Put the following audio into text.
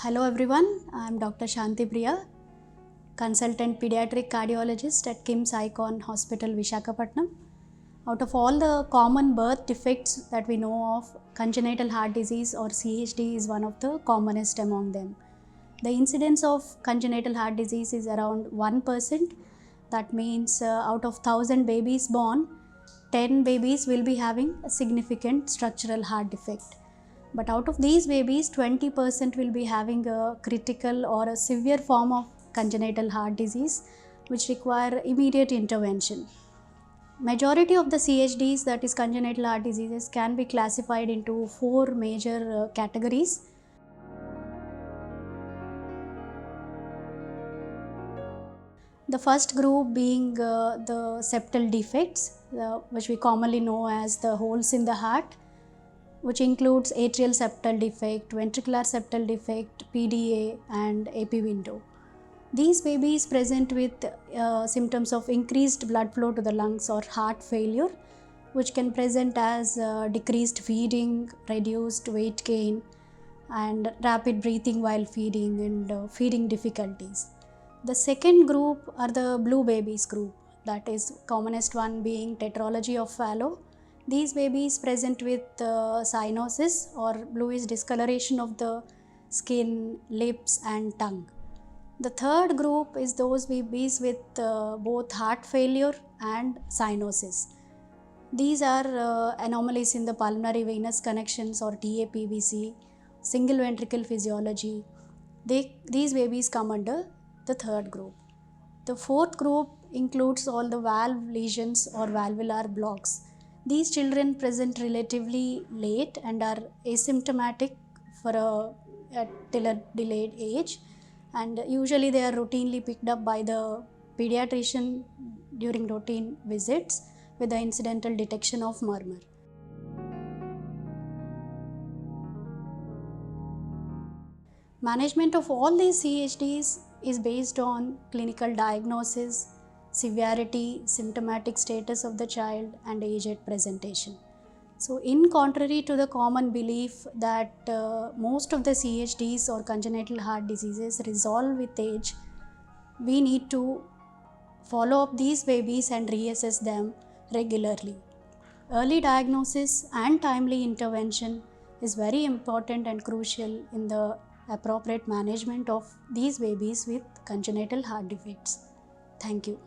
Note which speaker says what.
Speaker 1: Hello everyone, I am Dr. Shanti Priya, consultant pediatric cardiologist at KIMS Icon Hospital, Visakhapatnam. Out of all the common birth defects that we know of, congenital heart disease or CHD is one of the commonest among them. The incidence of congenital heart disease is around 1%. That means out of 1000 babies born, 10 babies will be having a significant structural heart defect. But out of these babies, 20% will be having a critical or a severe form of congenital heart disease which require immediate intervention. Majority of the CHDs, that is congenital heart diseases, can be classified into four major categories. The first group being the septal defects, which we commonly know as the holes in the heart, which includes atrial septal defect, ventricular septal defect, PDA and AP window. These babies present with symptoms of increased blood flow to the lungs or heart failure, which can present as decreased feeding, reduced weight gain and rapid breathing while feeding and feeding difficulties. The second group are the blue babies group, that is commonest one being tetralogy of Fallot. These babies present with cyanosis or bluish discoloration of the skin, lips and tongue. The third group is those babies with both heart failure and cyanosis. These are anomalies in the pulmonary venous connections or TAPVC, single ventricle physiology. These babies come under the third group. The fourth group includes all the valve lesions or valvular blocks. These children present relatively late and are asymptomatic till a delayed age, and usually they are routinely picked up by the pediatrician during routine visits with the incidental detection of murmur. Management of all these CHDs is based on clinical diagnosis, severity, symptomatic status of the child and age at presentation. So in contrary to the common belief that most of the CHDs or congenital heart diseases resolve with age, we need to follow up these babies and reassess them regularly. Early diagnosis and timely intervention is very important and crucial in the appropriate management of these babies with congenital heart defects. Thank you.